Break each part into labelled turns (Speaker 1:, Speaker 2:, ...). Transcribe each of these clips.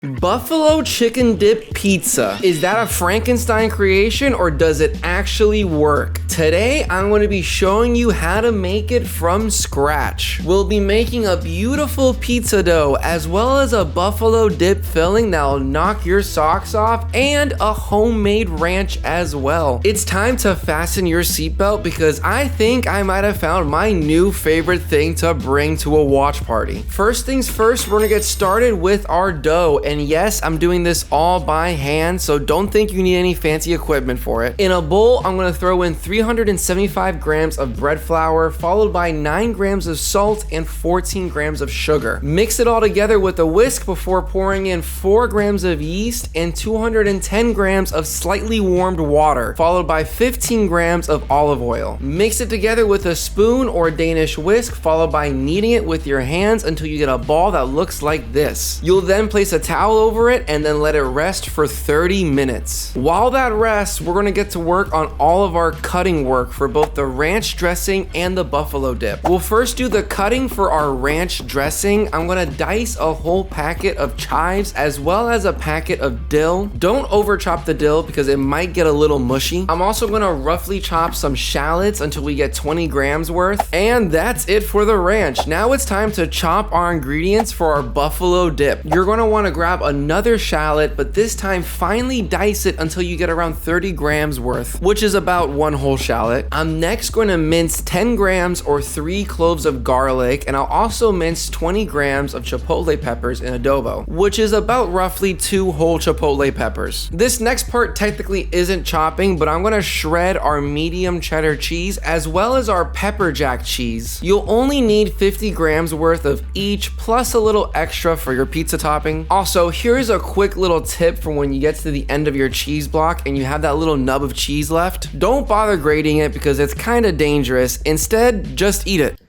Speaker 1: Buffalo chicken dip pizza. Is that a Frankenstein creation or does it actually work? Today, I'm going to be showing you how to make it from scratch. We'll be making a beautiful pizza dough as well as a buffalo dip filling that'll knock your socks off and a homemade ranch as well. It's time to fasten your seatbelt because I think I might have found my new favorite thing to bring to a watch party. First things first, we're gonna get started with our dough. And yes, I'm doing this all by hand, so don't think you need any fancy equipment for it. In a bowl, I'm gonna throw in 375 grams of bread flour, followed by 9 grams of salt and 14 grams of sugar. Mix it all together with a whisk before pouring in 4 grams of yeast and 210 grams of slightly warmed water, followed by 15 grams of olive oil. Mix it together with a spoon or Danish whisk, followed by kneading it with your hands until you get a ball that looks like this. You'll then place a towel over it and then let it rest for 30 minutes. While that rests, we're gonna get to work on all of our cutting work for both the ranch dressing and the buffalo dip. We'll first do the cutting for our ranch dressing. I'm gonna dice a whole packet of chives as well as a packet of dill. Don't over chop the dill because it might get a little mushy. I'm also gonna roughly chop some shallots until we get 20 grams worth. And that's it for the ranch. Now it's time to chop our ingredients for our buffalo dip. You're gonna wanna grab another shallot, but this time finely dice it until you get around 30 grams worth, which is about 1 whole shallot. I'm next going to mince 10 grams or 3 cloves of garlic, and I'll also mince 20 grams of chipotle peppers in adobo, which is about roughly 2 whole chipotle peppers. This next part technically isn't chopping, but I'm going to shred our medium cheddar cheese as well as our Pepperjack cheese. You'll only need 50 grams worth of each plus a little extra for your pizza topping. Also, here's a quick little tip for when you get to the end of your cheese block and you have that little nub of cheese left. Don't bother grating it because it's kind of dangerous. Instead, just eat it.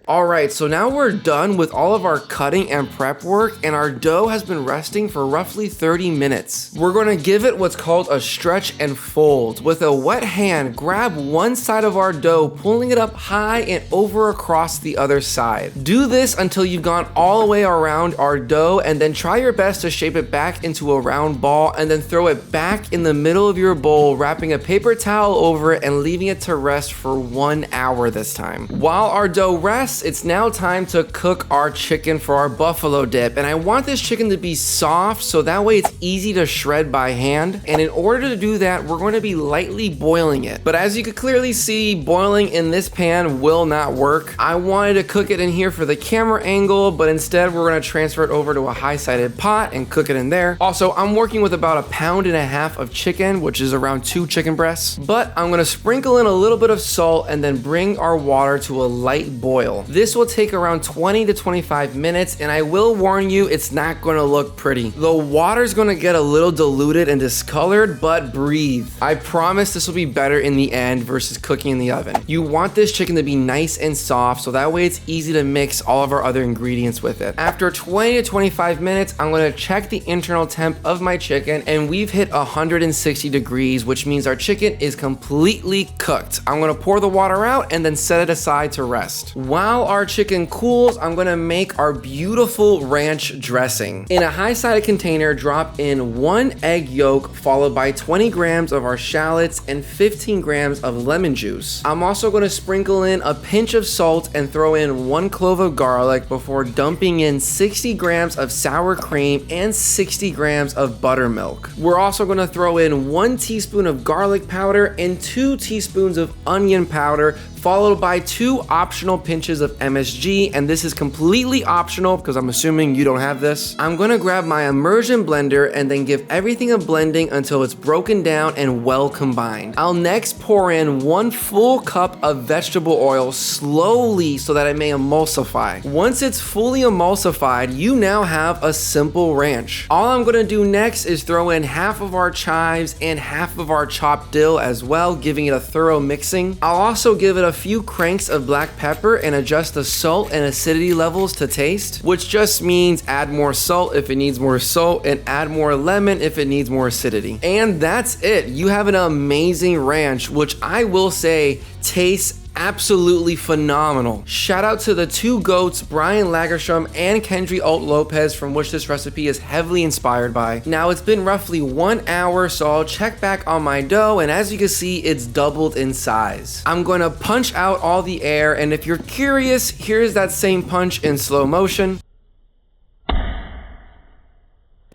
Speaker 1: Alright, so now we're done with all of our cutting and prep work, and our dough has been resting for roughly 30 minutes. We're going to give it what's called a stretch and fold. With a wet hand, grab one side of our dough, pulling it up high and over across the other side. Do this until you've gone all the way around our dough, and then try your best to shape it back into a round ball, and then throw it back in the middle of your bowl, wrapping a paper towel over it and leaving it to rest for 1 hour this time. While our dough rests, it's now time to cook our chicken for our buffalo dip, and I want this chicken to be soft so that way it's easy to shred by hand. And in order to do that, we're going to be lightly boiling it. But as you can clearly see, boiling in this pan will not work. I wanted to cook it in here for the camera angle, but instead we're going to transfer it over to a high-sided pot and cook it in there. Also, I'm working with about 1.5 pounds of chicken, which is around 2 chicken breasts. But I'm going to sprinkle in a little bit of salt and then bring our water to a light boil. This will take around 20 to 25 minutes, and I will warn you, it's not going to look pretty. The water's going to get a little diluted and discolored, but breathe. I promise this will be better in the end versus cooking in the oven. You want this chicken to be nice and soft, so that way it's easy to mix all of our other ingredients with it. After 20 to 25 minutes, I'm going to check the internal temp of my chicken, and we've hit 160 degrees, which means our chicken is completely cooked. I'm going to pour the water out and then set it aside to rest. While our chicken cools, I'm gonna make our beautiful ranch dressing. In a high-sided container, drop in 1 egg yolk, followed by 20 grams of our shallots and 15 grams of lemon juice. I'm also gonna sprinkle in a pinch of salt and throw in 1 clove of garlic before dumping in 60 grams of sour cream and 60 grams of buttermilk. We're also gonna throw in 1 teaspoon of garlic powder and 2 teaspoons of onion powder, followed by 2 optional pinches of MSG, and this is completely optional because I'm assuming you don't have this. I'm gonna grab my immersion blender and then give everything a blending until it's broken down and well combined. I'll next pour in 1 full cup of vegetable oil slowly so that it may emulsify. Once it's fully emulsified, you now have a simple ranch. All I'm gonna do next is throw in half of our chives and half of our chopped dill as well, giving it a thorough mixing. I'll also give it a few cranks of black pepper and adjust the salt and acidity levels to taste, which just means add more salt if it needs more salt and add more lemon if it needs more acidity. And that's it. You have an amazing ranch, which I will say tastes absolutely phenomenal. Shout out to the two goats, Brian Lagerstrom and Kenji Lopez, from which this recipe is heavily inspired by. Now it's been roughly 1 hour, so I'll check back on my dough, and as you can see, it's doubled in size. I'm going to punch out all the air, and if you're curious, here's that same punch in slow motion.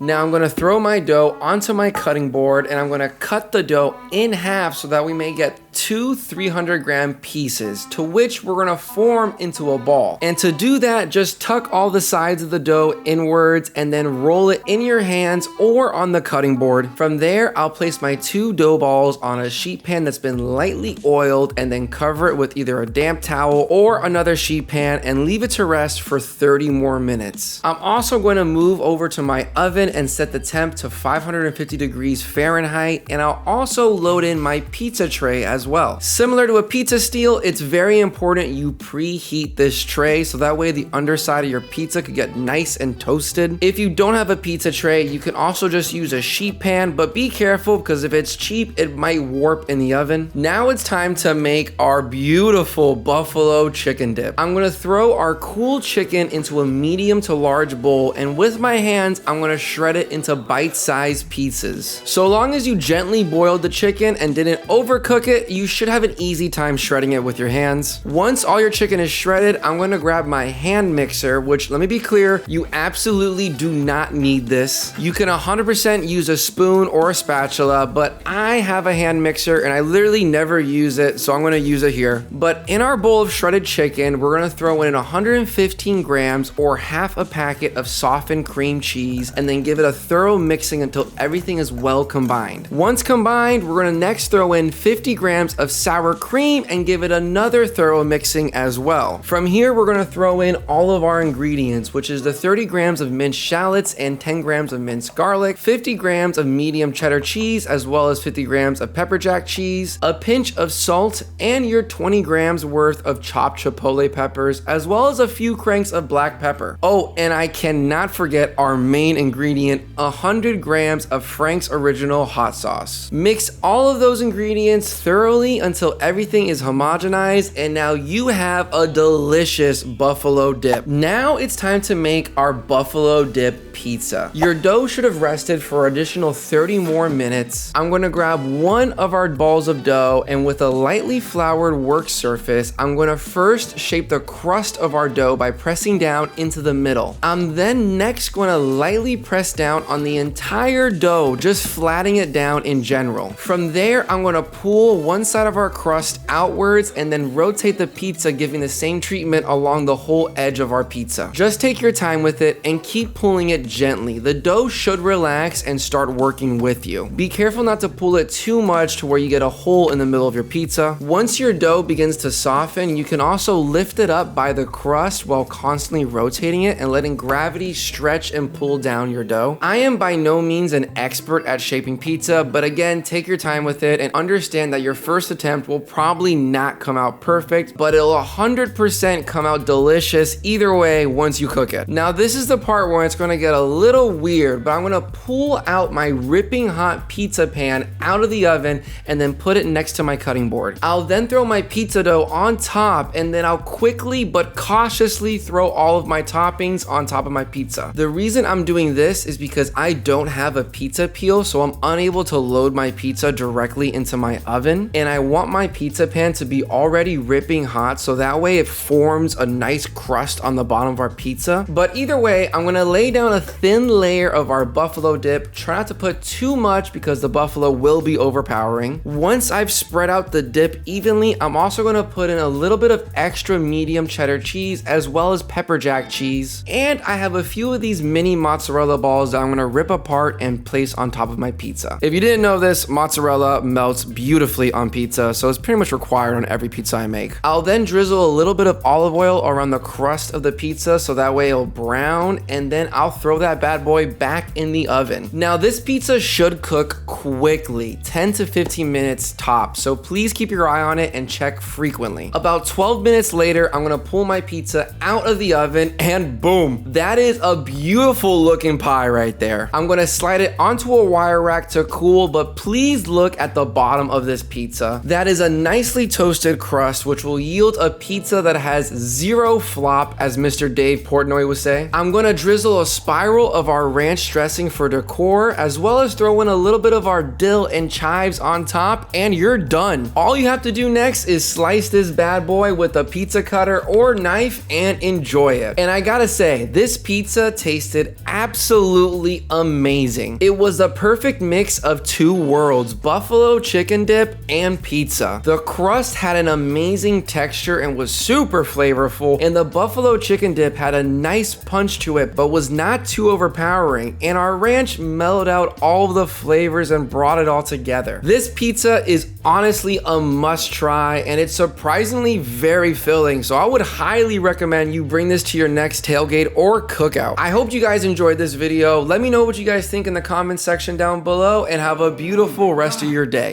Speaker 1: Now I'm gonna throw my dough onto my cutting board, and I'm gonna cut the dough in half so that we may get two 300-gram pieces, to which we're gonna form into a ball. And to do that, just tuck all the sides of the dough inwards and then roll it in your hands or on the cutting board. From there, I'll place my two dough balls on a sheet pan that's been lightly oiled, and then cover it with either a damp towel or another sheet pan and leave it to rest for 30 more minutes. I'm also going to move over to my oven and set the temp to 550 degrees Fahrenheit, and I'll also load in my pizza tray as well. Similar to a pizza steel, it's very important you preheat this tray so that way the underside of your pizza could get nice and toasted. If you don't have a pizza tray, you can also just use a sheet pan, but be careful because if it's cheap, it might warp in the oven. Now it's time to make our beautiful buffalo chicken dip. I'm gonna throw our cool chicken into a medium to large bowl, and with my hands, I'm gonna shred it into bite-sized pieces. So long as you gently boiled the chicken and didn't overcook it, you should have an easy time shredding it with your hands. Once all your chicken is shredded, I'm going to grab my hand mixer, which, let me be clear, you absolutely do not need this. You can 100% use a spoon or a spatula, but I have a hand mixer and I literally never use it, so I'm going to use it here. But in our bowl of shredded chicken, we're going to throw in 115 grams or half a packet of softened cream cheese, and then give it a thorough mixing until everything is well combined. Once combined, we're going to next throw in 50 grams of sour cream and give it another thorough mixing as well. From here, we're going to throw in all of our ingredients, which is the 30 grams of minced shallots and 10 grams of minced garlic, 50 grams of medium cheddar cheese, as well as 50 grams of pepperjack cheese, a pinch of salt, and your 20 grams worth of chopped chipotle peppers, as well as a few cranks of black pepper. Oh, and I cannot forget our main ingredient, 100 grams of Frank's Original hot sauce. Mix all of those ingredients thoroughly until everything is homogenized, and now you have a delicious buffalo dip. Now it's time to make our buffalo dip pizza. Your dough should have rested for an additional 30 more minutes. I'm going to grab one of our balls of dough, and with a lightly floured work surface, I'm going to first shape the crust of our dough by pressing down into the middle. I'm then next going to lightly press down on the entire dough, just flattening it down in general. From there, I'm going to pull one side of our crust outwards and then rotate the pizza, giving the same treatment along the whole edge of our pizza. Just take your time with it and keep pulling it gently. The dough should relax and start working with you. Be careful not to pull it too much to where you get a hole in the middle of your pizza. Once your dough begins to soften, you can also lift it up by the crust while constantly rotating it and letting gravity stretch and pull down your dough. I am by no means an expert at shaping pizza, but again, take your time with it and understand that your first attempt will probably not come out perfect, but it'll 100% come out delicious either way once you cook it. Now, this is the part where it's going to get a little weird, but I'm going to pull out my ripping hot pizza pan out of the oven and then put it next to my cutting board. I'll then throw my pizza dough on top, and then I'll quickly but cautiously throw all of my toppings on top of my pizza. The reason I'm doing this is because I don't have a pizza peel, so I'm unable to load my pizza directly into my oven, and I want my pizza pan to be already ripping hot so that way it forms a nice crust on the bottom of our pizza. But either way, I'm gonna lay down a thin layer of our buffalo dip. Try not to put too much because the buffalo will be overpowering. Once I've spread out the dip evenly, I'm also gonna put in a little bit of extra medium cheddar cheese as well as pepperjack cheese, and I have a few of these mini mozzarella balls that I'm gonna rip apart and place on top of my pizza. If you didn't know this, mozzarella melts beautifully on pizza, so it's pretty much required on every pizza I make. I'll then drizzle a little bit of olive oil around the crust of the pizza so that way it'll brown, and then I'll throw that bad boy back in the oven. Now, this pizza should cook quickly, 10 to 15 minutes tops, so please keep your eye on it and check frequently. About 12 minutes later, I'm gonna pull my pizza out of the oven, and boom, that is a beautiful looking pie pie right there. I'm gonna slide it onto a wire rack to cool, but please look at the bottom of this pizza. That is a nicely toasted crust, which will yield a pizza that has zero flop, as Mr. Dave Portnoy would say. I'm gonna drizzle a spiral of our ranch dressing for decor, as well as throw in a little bit of our dill and chives on top, and you're done. All you have to do next is slice this bad boy with a pizza cutter or knife and enjoy it. And I gotta say, this pizza tasted absolutely amazing. It was the perfect mix of two worlds, buffalo chicken dip and pizza. The crust had an amazing texture and was super flavorful, and the buffalo chicken dip had a nice punch to it but was not too overpowering, and our ranch mellowed out all of the flavors and brought it all together. This pizza is honestly a must try, and it's surprisingly very filling, so I would highly recommend you bring this to your next tailgate or cookout. I hope you guys enjoyed this video. Let me know what you guys think in the comments section down below, and have a beautiful rest of your day.